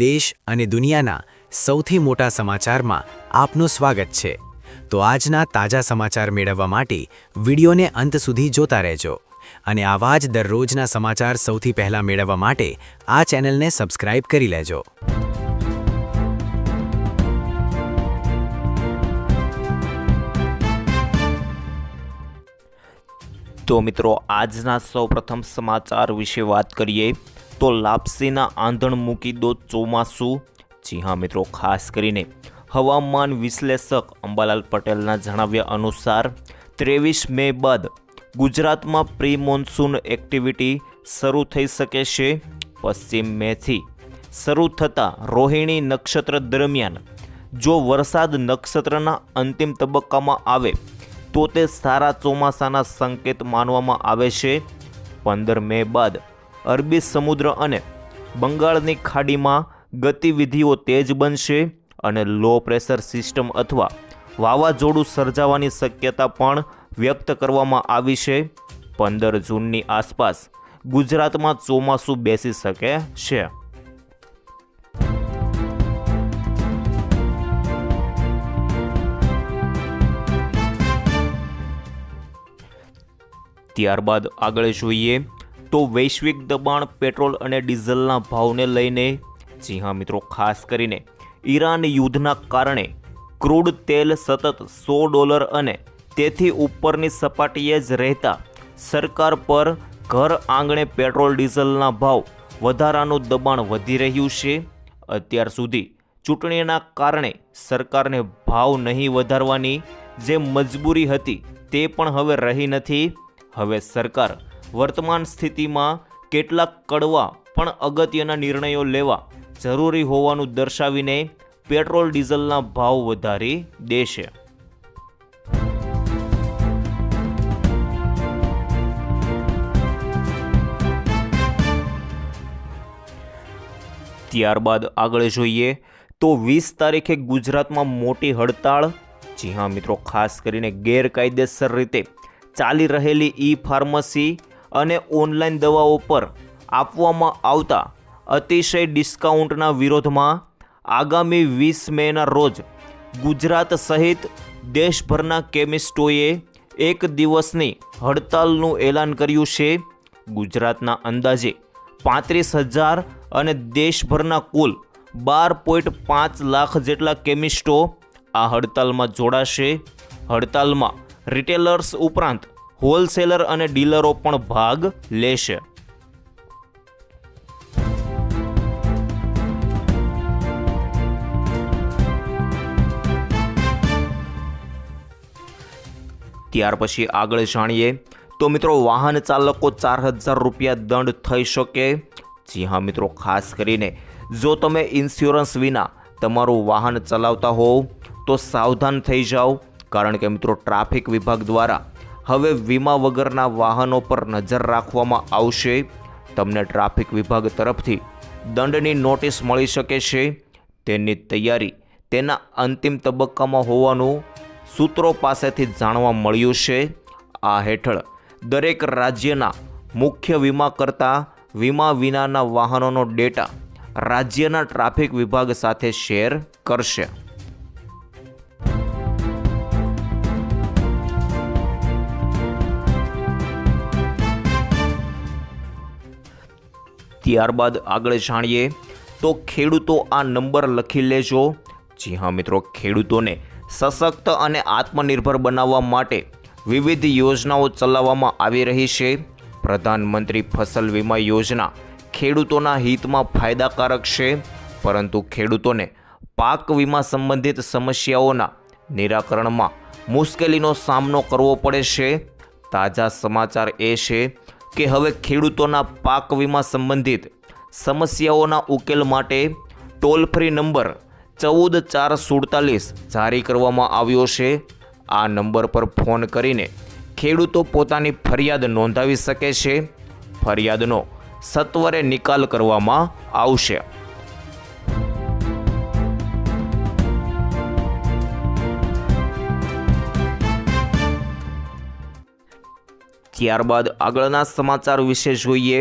દેશ અને દુનિયાના સૌથી મોટા સમાચારમાં આપનું સ્વાગત છે। તો આજના તાજા સમાચાર મેળવવા માટે વિડીયોને અંત સુધી જોતા રહેજો અને આવા જ દરરોજના સમાચાર સૌથી પહેલા મેળવવા માટે આ ચેનલને સબસ્ક્રાઇબ કરી લેજો। તો મિત્રો આજના સૌપ્રથમ સમાચાર વિશે વાત કરીએ તો લાપસીના આંધણ મૂકી દો ચોમાસું। જી હા મિત્રો, ખાસ કરીને હવામાન વિશ્લેષક અંબાલાલ પટેલના જણાવ્યા અનુસાર 23 મે બાદ ગુજરાતમાં પ્રી મોન્સૂન એક્ટિવિટી શરૂ થઈ શકે છે। પશ્ચિમ મેથી શરૂ થતા રોહિણી નક્ષત્ર દરમિયાન જો વરસાદ નક્ષત્રના અંતિમ તબક્કામાં આવે તો તે સારા ચોમાસાના સંકેત માનવામાં આવે છે। 15 મે બાદ અરબી સમુદ્ર અને બંગાળની ખાડીમાં ગતિવિધિઓ તેજ બનશે અને લો પ્રેશર સિસ્ટમ અથવા વાવાઝોડું સર્જાવાની શક્યતા પણ વ્યક્ત કરવામાં આવી છે। 15 જૂનની આસપાસ ગુજરાતમાં ચોમાસું બેસી શકે છે। ત્યારબાદ આગળ જોઈએ તો વૈશ્વિક દબાણ પેટ્રોલ અને ડીઝલના ભાવને લઈને। જી હા મિત્રો, ખાસ કરીને ઈરાન યુદ્ધના કારણે ક્રૂડ તેલ સતત $100 અને તેથી ઉપરની સપાટીએ જ રહેતા સરકાર પર ઘર આંગણે પેટ્રોલ ડીઝલના ભાવ વધારાનું દબાણ વધી રહ્યું છે। અત્યાર સુધી ચૂંટણીના કારણે સરકારને ભાવ નહીં વધારવાની જે મજબૂરી હતી તે પણ હવે રહી નથી। હવે સરકાર વર્તમાન સ્થિતિમાં કેટલાક કડવા પણ અગત્યના નિર્ણયો લેવા જરૂરી હોવાનું દર્શાવીને પેટ્રોલ ડીઝલના ભાવ વધારી દેશે। ત્યારબાદ આગળ જોઈએ તો 20 તારીખે ગુજરાતમાં મોટી હડતાળ। જી હા મિત્રો, ખાસ કરીને ગેરકાયદેસર રીતે ચાલી રહેલી ઈ ફાર્મસી અને ઓનલાઈન દવાઓ પર આપવામાં આવતા અતિશય ડિસ્કાઉન્ટના વિરોધમાં આગામી 20 મેના રોજ ગુજરાત સહિત દેશભરના કેમિસ્ટોએ એક દિવસની હડતાલનું એલાન કર્યું છે। ગુજરાતના અંદાજે 35,000 અને દેશભરના કુલ 12.5 લાખ જેટલા કેમિસ્ટો આ હડતાલમાં જોડાશે। હડતાલમાં રિટેલર્સ ઉપરાંત હોલસેલર અને ડીલરો પણ ભાગ લેશે। ત્યાર પછી આગળ જાણીએ તો મિત્રો વાહન ચાલકો 4,000 રૂપિયા દંડ થઈ શકે। જી હા મિત્રો, ખાસ કરીને જો તમે ઇન્સ્યોરન્સ વિના તમારું વાહન ચલાવતા હોવ તો સાવધાન થઈ જાઓ, કારણ કે મિત્રો ટ્રાફિક વિભાગ દ્વારા હવે વીમા વગરના વાહનો પર નજર રાખવામાં આવશે। તમને ટ્રાફિક વિભાગ તરફથી દંડની નોટિસ મળી શકે છે। તેની તૈયારી તેના અંતિમ તબક્કામાં હોવાનું સૂત્રો પાસેથી જાણવા મળ્યું છે। આ હેઠળ દરેક રાજ્યના મુખ્ય વીમા કરતા વીમા વિનાના વાહનોનો ડેટા રાજ્યના ટ્રાફિક વિભાગ સાથે શેર કરશે। ત્યારબાદ આગળ જાણીએ તો ખેડૂતો આ નંબર લખી લેજો। જી હા મિત્રો, ખેડૂતોને સશક્ત અને આત્મનિર્ભર બનાવવા માટે વિવિધ યોજનાઓ ચલાવવામાં આવી રહી છે। પ્રધાનમંત્રી ફસલ વીમા યોજના ખેડૂતોના હિતમાં ફાયદાકારક છે, પરંતુ ખેડૂતોને પાક વીમા સંબંધિત સમસ્યાઓના નિરાકરણમાં મુશ્કેલીનો સામનો કરવો પડે છે। તાજા સમાચાર એ છે કે હવે ખેડૂતોના પાક વીમા સંબંધિત સમસ્યાઓના ઉકેલ માટે ટોલ ફ્રી નંબર 14447 જારી કરવામાં આવ્યો છે। આ નંબર પર ફોન કરીને ખેડૂતો પોતાની ફરિયાદ નોંધાવી શકે છે। ફરિયાદનો સત્વરે નિકાલ કરવામાં આવશે। ત્યારબાદ આગળના સમાચાર વિશે જોઈએ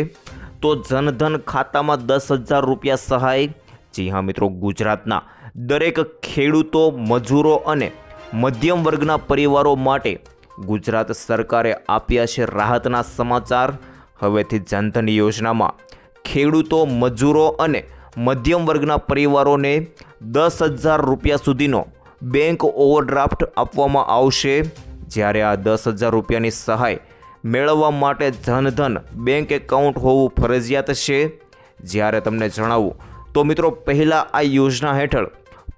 તો જનધન ખાતામાં 10,000 રૂપિયા સહાય। જી હા મિત્રો, ગુજરાતના દરેક ખેડૂતો, મજૂરો અને મધ્યમ વર્ગના પરિવારો માટે ગુજરાત સરકારે આપ્યા છે રાહતના સમાચાર. હવેથી જનધન યોજનામાં ખેડૂતો, મજૂરો અને મધ્યમ વર્ગના પરિવારોને 10,000 રૂપિયા સુધીનો બેંક ઓવરડ્રાફ્ટ આપવામાં આવશે. જ્યારે આ 10,000 રૂપિયાની સહાય મેળવવા માટે જનધન બેંક એકાઉન્ટ હોવું ફરજિયાત છે. જ્યારે તમને જણાવું તો મિત્રો, પહેલાં આ યોજના હેઠળ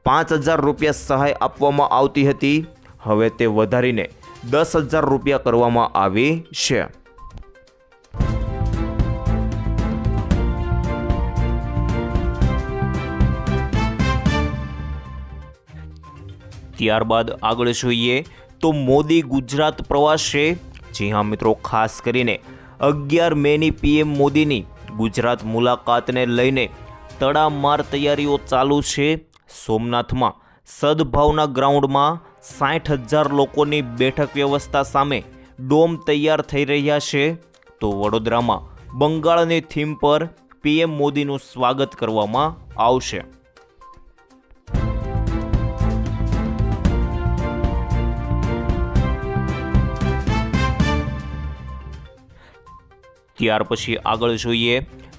5,000 રૂપિયા સહાય આપવામાં આવતી હતી. હવે તે વધારીને 10,000 રૂપિયા કરવામાં આવી છે. ત્યારબાદ આગળ જોઈએ તો મોદી ગુજરાત પ્રવાસે. જી હા મિત્રો, ખાસ કરીને 11 મેની પીએમ મોદીની ગુજરાત મુલાકાતને લઈને તડામાર તૈયારીઓ ચાલુ છે. સોમનાથમાં સદભાવના ગ્રાઉન્ડમાં 60,000 લોકોની બેઠક વ્યવસ્થા સામે ડોમ તૈયાર થઈ રહ્યા છે. તો વડોદરામાં બંગાળની થીમ પર પીએમ મોદીનું સ્વાગત કરવામાં આવશે. ત્યાર પછી આગળ જોઈએ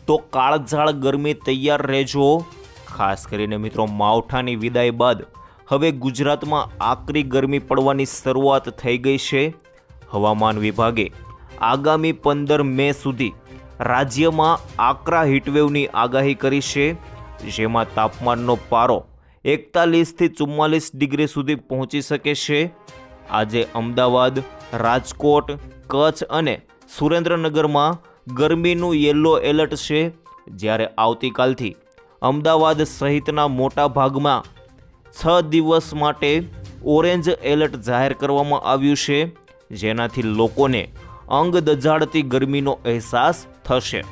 તો કાળઝાળ ગરમી તૈયાર રહેજો. ખાસ કરીને મિત્રો, માવઠાની વિદાય બાદ હવે ગુજરાતમાં આકરી ગરમી પડવાની શરૂઆત થઈ ગઈ છે. હવામાન વિભાગે આગામી 15 મે સુધી રાજ્યમાં આકરા હીટવેવની આગાહી કરી છે, જેમાં તાપમાનનો પારો 41થી 44 ડિગ્રી સુધી પહોંચી શકે છે. આજે અમદાવાદ, રાજકોટ, કચ્છ અને સુરેન્દ્રનગરમાં ગરમીનું યલો એલર્ટ છે. જ્યારે આવતીકાલથી અમદાવાદ સહિતના મોટા ભાગમાં 6 દિવસ માટે ઓરેન્જ એલર્ટ જાહેર કરવામાં આવ્યું છે, જેનાથી લોકોને અંગ દઝાડતી ગરમીનો અહેસાસ થશે.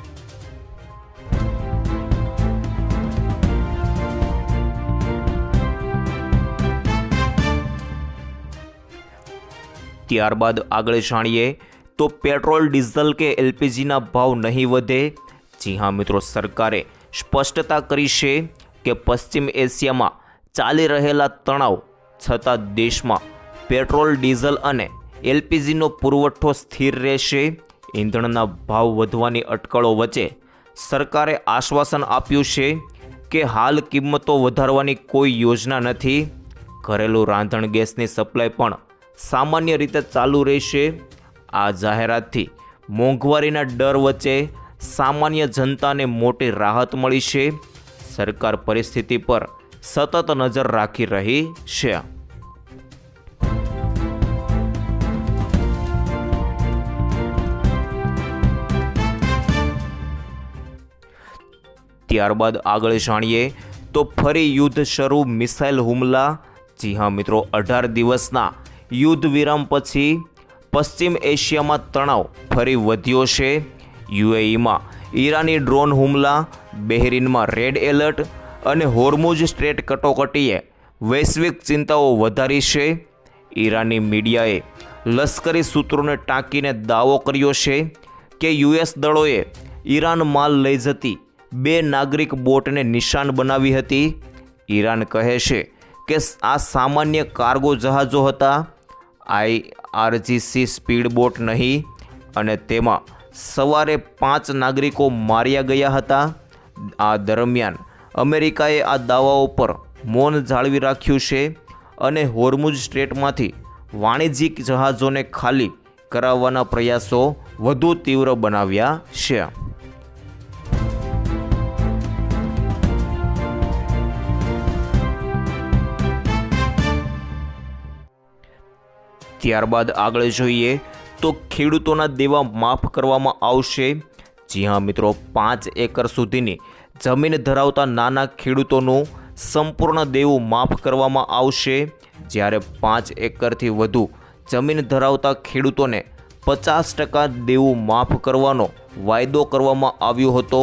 ત્યારબાદ આગળ જાણીએ તો પેટ્રોલ, ડીઝલ કે એલપીજીના ભાવ નહીં વધે. જી હા મિત્રો, સરકારે સ્પષ્ટતા કરી છે કે પશ્ચિમ એશિયામાં ચાલી રહેલા તણાવ છતાં દેશમાં પેટ્રોલ, ડીઝલ અને એલપીજીનો પુરવઠો સ્થિર રહેશે. ઈંધણના ભાવ વધવાની અટકળો વચ્ચે સરકારે આશ્વાસન આપ્યું છે કે હાલ કિંમતો વધારવાની કોઈ યોજના નથી. ઘરેલું રાંધણ ગેસની સપ્લાય પણ સામાન્ય રીતે ચાલુ રહેશે. આ જાહેરાતથી મોંઘવારીના ડર વચ્ચે સામાન્ય જનતાને મોટી રાહત મળી છે. સરકાર પરિસ્થિતિ પર સતત નજર રાખી રહી છે. ત્યારબાદ આગળ જાણીએ તો ફરી યુદ્ધ શરૂ, મિસાઇલ હુમલા. જી હા મિત્રો, 18 દિવસના યુદ્ધ વિરામ પછી પશ્ચિમ એશિયામાં તણાવ ફરી વધ્યો છે. યુએઈમાં ઈરાની ડ્રોન હુમલા, બહેરીનમાં રેડ એલર્ટ અને હોર્મુઝ સ્ટ્રેટ કટોકટીએ વૈશ્વિક ચિંતાઓ વધારી છે. ઈરાની મીડિયાએ લશ્કરી સૂત્રોને ટાંકીને દાવો કર્યો છે કે યુએસ દળોએ ઈરાન માલ લઈ જતી 2 નાગરિક બોટને નિશાન બનાવી હતી. ઈરાન કહે છે કે આ સામાન્ય કાર્ગો જહાજો હતા, IRGC સ્પીડ બોટ નહીં, અને તેમાં સવારે 5 નાગરિકો માર્યા ગયા હતા. આ દરમિયાન અમેરિકાએ આ દાવાઓ પર મૌન જાળવી રાખ્યું છે અને હોર્મુઝ સ્ટ્રેટમાંથી વાણિજ્યિક જહાજોને ખાલી કરાવવાના પ્રયાસો વધુ તીવ્ર બનાવ્યા છે. ત્યારબાદ આગળ જોઈએ તો ખેડૂતોના દેવા માફ કરવામાં આવશે. જી હા મિત્રો, 5 એકર સુધીની જમીન ધરાવતા નાના ખેડૂતોનું સંપૂર્ણ દેવું માફ કરવામાં આવશે. જ્યારે 5 એકરથી વધુ જમીન ધરાવતા ખેડૂતોને 50% દેવું માફ કરવાનો વાયદો કરવામાં આવ્યો હતો,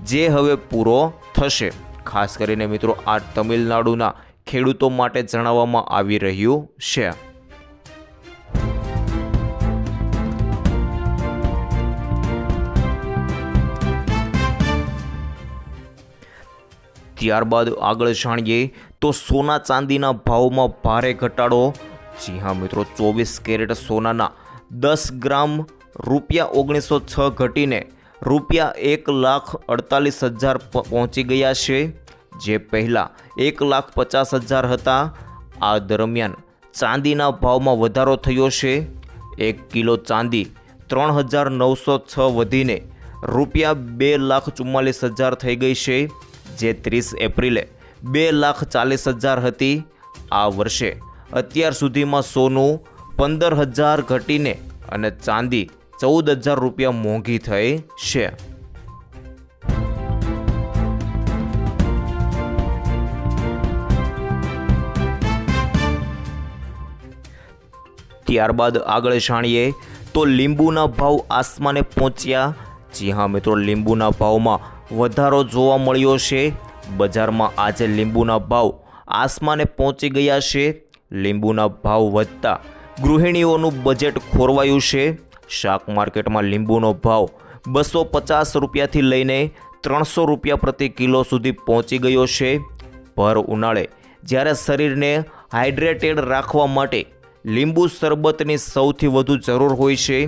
જે હવે પૂરો થશે. ખાસ કરીને મિત્રો, આ તમિલનાડુના ખેડૂતો માટે જણાવવામાં આવી રહ્યું છે. ત્યારબાદ આગળ જાણીએ તો સોના ચાંદીના ભાવમાં ભારે ઘટાડો. જી હા મિત્રો, 24 કેરેટ સોનાના 10 ગ્રામ ₹1906 ઘટીને ₹1,48,000 પહોંચી ગયા છે, જે પહેલાં ₹1,50,000 હતા. આ દરમિયાન ચાંદીના ભાવમાં વધારો થયો છે. 1 કિલો ચાંદી 3,906 વધીને ₹2,44,000 થઈ ગઈ છે, જે 30 એપ્રિલે 2,40,000 હતી. આ વર્ષે અત્યાર સુધીમાં સોનું 15,000 ઘટીને અને ચાંદી 14,000 રૂપિયા મોંઘી થઈ છે. ત્યારબાદ આગળ જાણીએ તો લીંબુના ભાવ આસમાને પહોંચ્યા. જી હા મિત્રો, લીંબુના ભાવમાં વધારો જોવા મળ્યો છે. બજારમાં આજે લીંબુના ભાવ આસમાને પહોંચી ગયા છે. લીંબુના ભાવ વધતા ગૃહિણીઓનું બજેટ ખોરવાયું છે. શાક માર્કેટમાં લીંબુનો ભાવ 250 રૂપિયાથી લઈને 300 રૂપિયા પ્રતિ કિલો સુધી પહોંચી ગયો છે. ભર ઉનાળે જ્યારે શરીરને હાઇડ્રેટેડ રાખવા માટે લીંબુ શરબતની સૌથી વધુ જરૂર હોય છે,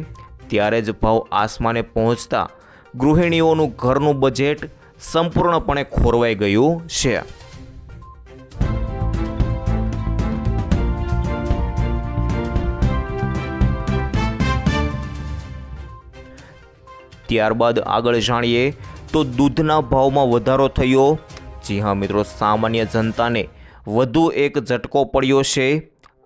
ત્યારે જ ભાવ આસમાને પહોંચતા ગૃહિણીઓનું ઘરનું બજેટ સંપૂર્ણપણે ખોરવાઈ ગયું છે. ત્યારબાદ આગળ જાણીએ તો દૂધના ભાવમાં વધારો થયો. જી હા મિત્રો, સામાન્ય જનતાને વધુ એક ઝટકો પડ્યો છે.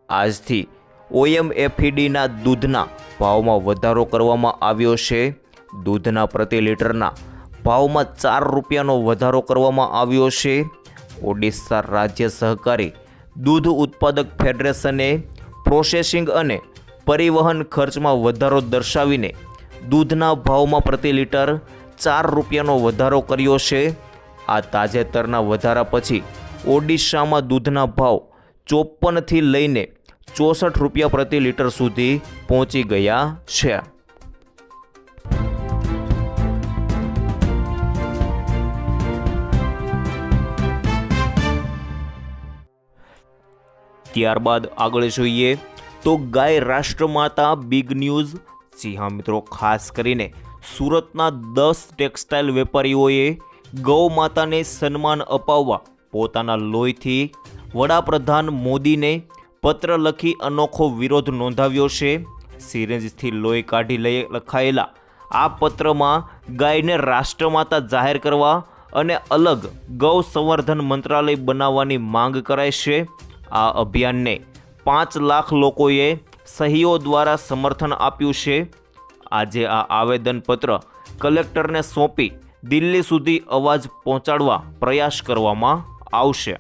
આજથી OMFEDના દૂધના ભાવમાં વધારો કરવામાં આવ્યો છે. દૂધના પ્રતિ લીટરના ભાવમાં 4 રૂપિયાનો વધારો કરવામાં આવ્યો છે. ઓડિશા રાજ્ય સહકારી દૂધ ઉત્પાદક ફેડરેશને પ્રોસેસિંગ અને પરિવહન ખર્ચમાં વધારો દર્શાવીને દૂધના ભાવમાં પ્રતિ લીટર 4 રૂપિયાનો વધારો કર્યો છે. આ તાજેતરના વધારા પછી ઓડિશામાં દૂધના ભાવ 54 થી લઈને 64 રૂપિયા પ્રતિ લીટર સુધી પહોંચી ગયા છે. ત્યારબાદ આગળ જોઈએ તો ગાય રાષ્ટ્રમાતા બિગ ન્યૂઝ. જી હા મિત્રો, ખાસ કરીને સુરતના 10 ટેક્સટાઇલ વેપારીઓએ ગૌ માતાને સન્માન અપાવવા પોતાના લોહીથી વડાપ્રધાન મોદીને પત્ર લખી અનોખો વિરોધ નોંધાવ્યો છે. સિરિંજથી લોહી કાઢી લખાયેલા આ પત્રમાં ગાયને રાષ્ટ્રમાતા જાહેર કરવા અને અલગ ગૌ સંવર્ધન મંત્રાલય બનાવવાની માંગ કરાઈ છે. આ અભિયાનને 5 લાખ લોકોએ સહીઓ દ્વારા સમર્થન આપ્યું છે. આજે આ આવેદનપત્ર કલેક્ટરને સોંપી દિલ્હી સુધી અવાજ પહોંચાડવા પ્રયાસ કરવામાં આવશે.